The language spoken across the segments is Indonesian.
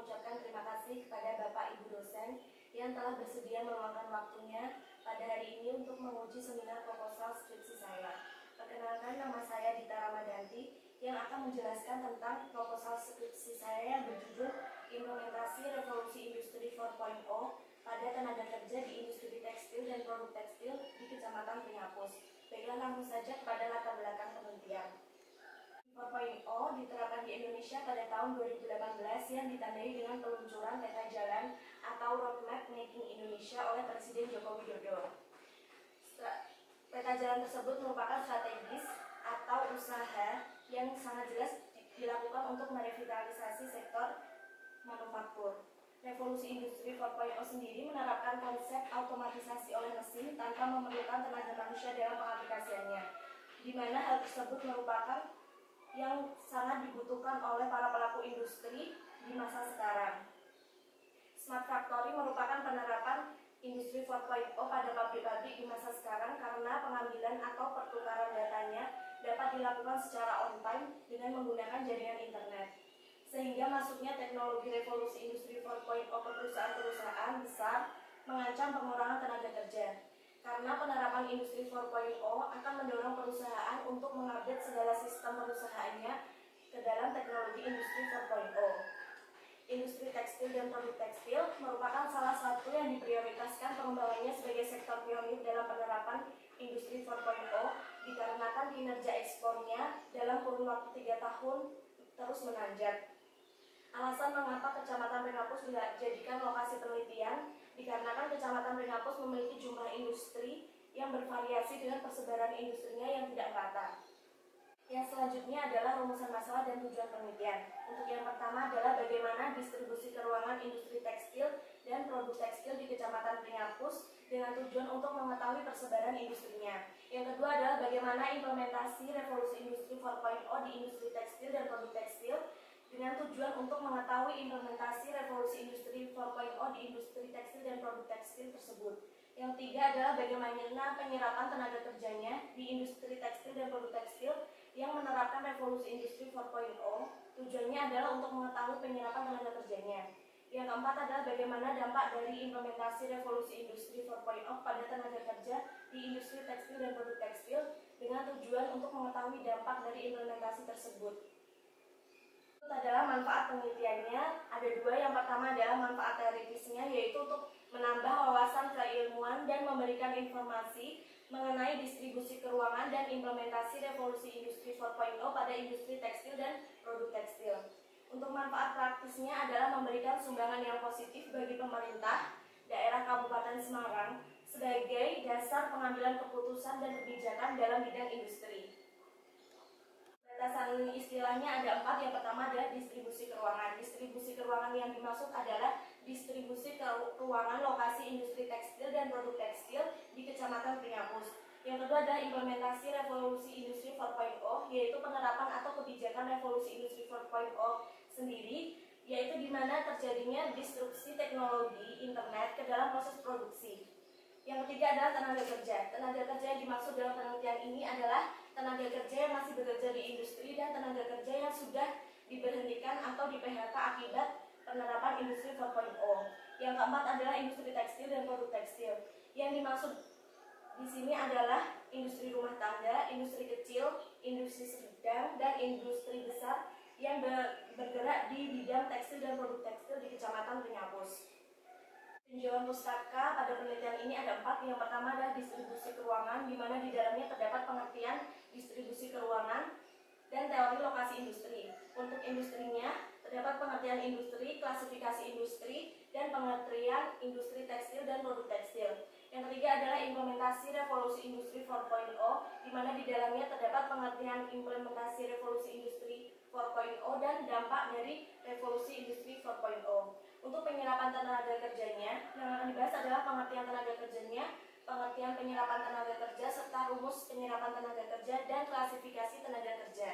mengucapkan terima kasih kepada Bapak Ibu dosen yang telah bersedia meluangkan waktunya pada hari ini untuk menguji seminar proposal skripsi saya. Perkenalkan, nama saya Dita Ramadanti yang akan menjelaskan tentang proposal skripsi saya yang berjudul Implementasi Revolusi Industri 4.0 pada tenaga kerja di industri tekstil dan produk tekstil di Kecamatan Pringapus. Baiklah, langsung saja kepada latar belakang penelitian. 4.0 diterapkan di Indonesia pada tahun 2018 yang ditandai dengan peluncuran peta jalan atau Roadmap Making Indonesia oleh Presiden Joko Widodo. Peta jalan tersebut merupakan strategis atau usaha yang sangat jelas dilakukan untuk merevitalisasi sektor manufaktur. Revolusi Industri 4.0 sendiri menerapkan konsep automatisasi oleh mesin tanpa memerlukan tenaga manusia dalam pengaplikasiannya, di mana hal tersebut merupakan yang sangat dibutuhkan oleh para pelaku industri di masa sekarang. Smart Factory merupakan penerapan Industri 4.0 pada pabrik-pabrik di masa sekarang karena pengambilan atau pertukaran datanya dapat dilakukan secara on-time dengan menggunakan jaringan internet. Sehingga masuknya teknologi revolusi Industri 4.0 ke perusahaan-perusahaan besar mengancam pengurangan tenaga kerja. Karena penerapan Industri 4.0 akan mendorong perusahaan untuk mengupdate segala sistem perusahaannya ke dalam teknologi Industri 4.0. Industri tekstil dan produk tekstil merupakan salah satu yang diprioritaskan pengembangannya sebagai sektor pionir dalam penerapan Industri 4.0 dikarenakan kinerja ekspornya dalam kurun waktu 3 tahun terus menanjak. Alasan mengapa Kecamatan Pringapus dijadikan lokasi penelitian dikarenakan Kecamatan Pringapus memiliki jumlah industri yang bervariasi dengan persebaran industrinya yang tidak merata. Yang selanjutnya adalah rumusan masalah dan tujuan penelitian. Untuk yang pertama adalah bagaimana distribusi keuangan industri tekstil dan produk tekstil di Kecamatan Pringapus dengan tujuan untuk mengetahui persebaran industrinya. Yang kedua adalah bagaimana implementasi revolusi Industri 4.0 di industri tekstil dan produk tekstil dengan tujuan untuk mengetahui implementasi revolusi Industri 4.0 di industri tekstil dan produk tekstil tersebut. Yang ketiga adalah bagaimana penyerapan tenaga kerjanya di industri tekstil dan produk tekstil yang menerapkan revolusi Industri 4.0. Tujuannya adalah untuk mengetahui penyerapan tenaga kerjanya. Yang keempat adalah bagaimana dampak dari implementasi revolusi Industri 4.0 pada tenaga kerja di industri tekstil dan produk tekstil dengan tujuan untuk mengetahui dampak dari implementasi tersebut. Itu adalah manfaat penelitiannya, ada dua. Yang pertama adalah manfaat teoritisnya, yaitu untuk menambah wawasan keilmuan dan memberikan informasi mengenai distribusi keuangan dan implementasi revolusi Industri 4.0 pada industri tekstil dan produk tekstil. Untuk manfaat praktisnya adalah memberikan sumbangan yang positif bagi pemerintah daerah Kabupaten Semarang sebagai dasar pengambilan keputusan dan kebijakan dalam bidang industri. Batasan istilahnya ada 4. Yang pertama adalah distribusi keuangan. Distribusi keuangan yang dimaksud adalah distribusi keuangan lokasi industri tekstil dan produk tekstil di Kecamatan Pringapus. Yang kedua adalah implementasi revolusi Industri 4.0, yaitu penerapan atau kebijakan revolusi Industri 4.0 sendiri, yaitu di mana terjadinya disrupsi teknologi internet ke dalam proses produksi. Yang ketiga adalah tenaga kerja. Tenaga kerja yang dimaksud dalam penelitian ini adalah tenaga kerja yang masih bekerja di industri dan tenaga kerja yang sudah diberhentikan atau di PHK akibat penerapan Industri 4.0. Yang keempat adalah industri tekstil dan produk tekstil. Yang dimaksud di sini adalah industri rumah tangga, industri kecil, industri sedang, dan industri besar yang bergerak di bidang tekstil dan produk tekstil di Kecamatan Pringapus. Tinjauan pustaka pada penelitian ini ada 4. Yang pertama adalah distribusi keuangan, di mana di dalamnya terdapat pengertian distribusi keuangan dan teori lokasi industri. Untuk industrinya terdapat pengertian industri, klasifikasi industri, dan pengertian industri tekstil dan produk tekstil. Yang ketiga adalah implementasi revolusi Industri 4.0, di mana di dalamnya terdapat pengertian implementasi revolusi Industri 4.0 dan dampak dari revolusi Industri 4.0. Untuk penyerapan tenaga kerjanya, yang akan dibahas adalah pengertian tenaga kerjanya, pengertian penyerapan tenaga kerja, serta rumus penyerapan tenaga kerja dan klasifikasi tenaga kerja.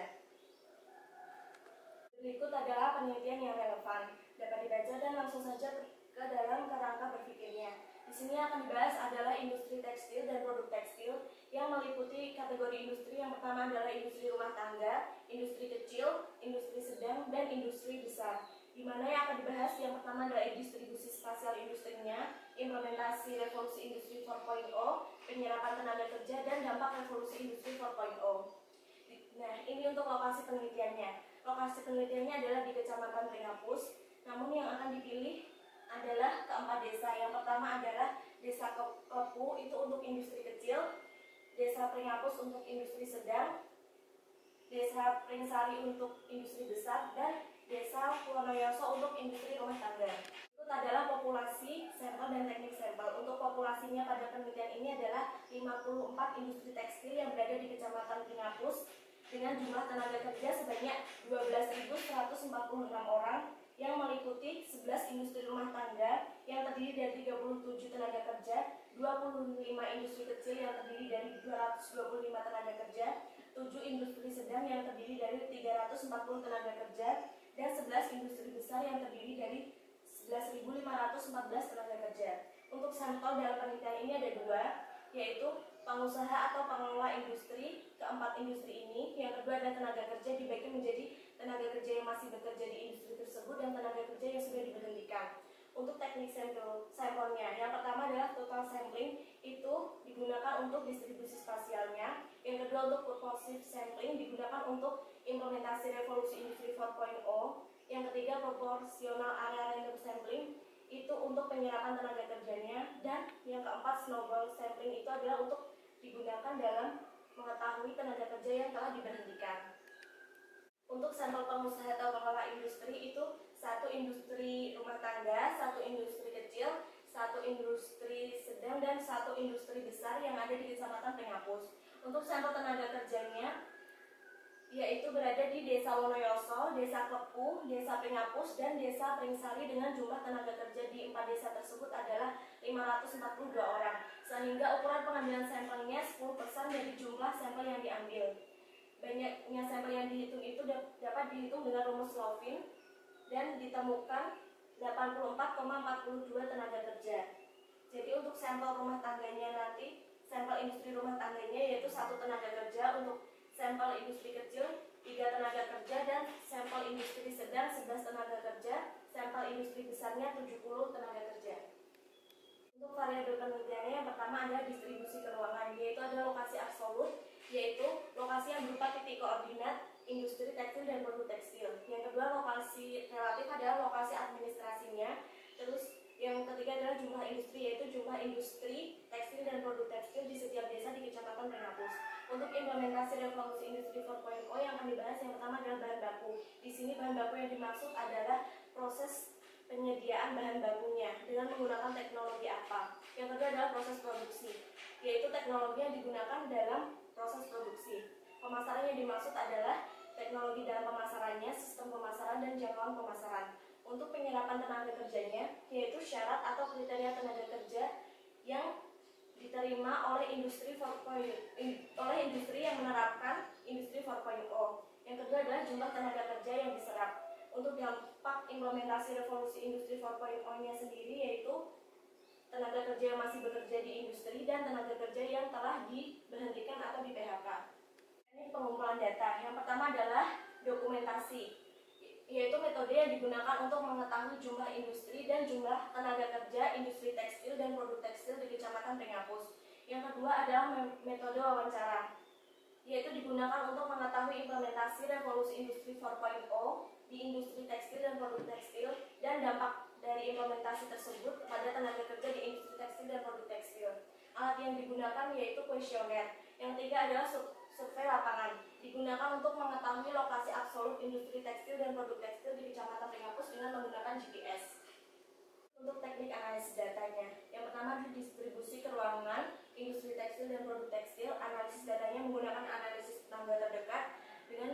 Berikut adalah penelitian yang relevan, dapat dibaca dan langsung saja ke dalam kerangka berpikirnya. Di sini akan dibahas adalah industri tekstil dan produk tekstil yang meliputi kategori industri. Yang pertama adalah industri rumah tangga, industri kecil, industri sedang, dan industri besar. di mana yang akan dibahas yang pertama adalah distribusi spasial industrinya, implementasi revolusi industri 4.0, penyerapan tenaga kerja, dan dampak revolusi industri 4.0. Nah, ini untuk lokasi penelitiannya. Lokasi penelitiannya adalah di Kecamatan Pringhapus, namun yang akan dipilih adalah keempat desa. Yang pertama adalah Desa Klepu, itu untuk industri kecil, Desa Pringhapus untuk industri sedang, Desa Pringsari untuk industri besar, dan Desa Purnoyoso untuk industri rumah tangga. Itu adalah populasi sampel dan teknik sampel. Untuk populasinya pada penelitian ini adalah 54 industri tekstil yang berada di Kecamatan Pringhapus dengan jumlah tenaga kerja sebanyak 12.146 orang yang meliputi 11 industri rumah tangga yang terdiri dari 37 tenaga kerja, 25 industri kecil yang terdiri dari 225 tenaga kerja, 7 industri sedang yang terdiri dari 340 tenaga kerja, dan 11 industri besar yang terdiri dari 11.514 tenaga kerja. Untuk sampel dalam penelitian ini ada dua, yaitu pengusaha atau pengelola industri, keempat industri ini. Yang kedua adalah tenaga kerja, dibagi menjadi tenaga kerja yang masih bekerja di industri tersebut dan tenaga kerja yang sudah diberhentikan. Untuk teknik sampelnya, yang pertama adalah total sampling, itu digunakan untuk distribusi spasialnya. Yang kedua untuk purposive sampling, digunakan untuk implementasi revolusi industri 4.0. Yang ketiga proporsional area random sampling, itu untuk penyerapan tenaga kerjanya. Dan yang keempat snowball sampling, itu adalah untuk digunakan dalam mengetahui tenaga kerja yang telah diberhentikan. Untuk sampel pengusaha atau pengelola industri itu satu industri rumah tangga, satu industri kecil, satu industri sedang, dan satu industri besar yang ada di Kecamatan Pringhapus. Untuk sampel tenaga kerjanya yaitu berada di Desa Wonoyoso, Desa Klepu, Desa Pringhapus, dan Desa Pringsari dengan jumlah tenaga kerja di 4 desa tersebut adalah 542 orang. Sehingga ukuran pengambilan sampelnya 10% dari jumlah sampel yang diambil. Banyaknya sampel yang dihitung itu dapat dihitung dengan rumus Lovin dan ditemukan 84,42 tenaga kerja. Jadi untuk sampel rumah tangganya nanti, sampel industri rumah tangganya yaitu 1 tenaga kerja, untuk sampel industri kecil 3 tenaga kerja, dan sampel industri sedang 11 tenaga kerja, sampel industri besarnya 70 tenaga kerja. Untuk variabel penelitiannya yang pertama adalah distribusi ke ruangan, yaitu ada lokasi absolut, yaitu lokasi yang berupa titik koordinat industri tekstil dan produk tekstil. Yang kedua lokasi relatif adalah lokasi administrasinya. Terus yang ketiga adalah jumlah industri, yaitu jumlah industri tekstil dan produk tekstil di setiap desa di Kecamatan Pringhapus. Untuk implementasi revolusi industri 4.0 yang akan dibahas yang pertama adalah bahan baku. Di sini bahan baku yang dimaksud adalah proses penyediaan bahan bakunya dengan menggunakan teknologi apa. Yang kedua adalah proses produksi, yaitu teknologi yang digunakan dalam proses produksi. Pemasaran yang dimaksud adalah teknologi dalam pemasarannya, sistem pemasaran, dan jangkauan pemasaran. Untuk penyerapan tenaga kerjanya, yaitu syarat atau kriteria tenaga kerja yang diterima oleh industri 4.0, oleh industri yang menerapkan industri 4.0. Yang kedua adalah jumlah tenaga kerja yang diserap. Untuk dampak implementasi revolusi industri 4.0-nya sendiri yaitu tenaga kerja yang masih bekerja di industri dan tenaga kerja yang telah diberhentikan atau di PHK. Ini pengumpulan data. Yang pertama adalah dokumentasi, yaitu metode yang digunakan untuk mengetahui jumlah industri dan jumlah tenaga kerja industri tekstil dan produk tekstil di Kecamatan Pringhapus. Yang kedua adalah metode wawancara, yaitu digunakan untuk mengetahui implementasi revolusi industri 4.0 di industri tekstil dan produk tekstil dan dampak dari implementasi tersebut kepada tenaga kerja di industri tekstil dan produk tekstil. Alat yang digunakan yaitu kuesioner. Yang ketiga adalah survei lapangan, digunakan untuk mengetahui lokasi absolut industri tekstil dan produk tekstil di Kecamatan Pringhapus dengan menggunakan GPS. Untuk teknik analisis datanya, yang pertama distribusi ke ruangan industri tekstil dan produk tekstil. Analisis datanya menggunakan analisis tetangga terdekat dengan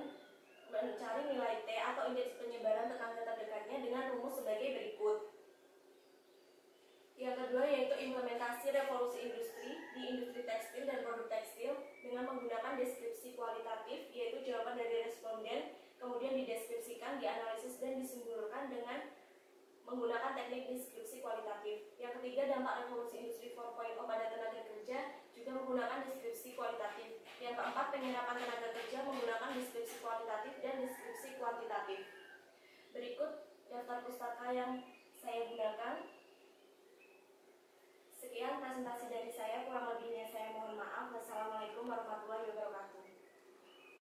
mencari nilai T atau indeks penyebaran tetangga terdekatnya dengan rumus sebagai berikut. Yang kedua yaitu implementasi revolusi industri di industri tekstil dan produk tekstil dengan menggunakan deskripsi kualitatif, yaitu jawaban dari responden kemudian dideskripsikan, dianalisis, dan disimpulkan dengan menggunakan teknik deskripsi kualitatif. Yang ketiga, dampak revolusi industri 4.0 pada tenaga kerja juga menggunakan deskripsi kualitatif. Yang keempat, penyerapan tenaga kerja menggunakan deskripsi kualitatif dan deskripsi kuantitatif. Berikut daftar pustaka yang saya gunakan. Sekian presentasi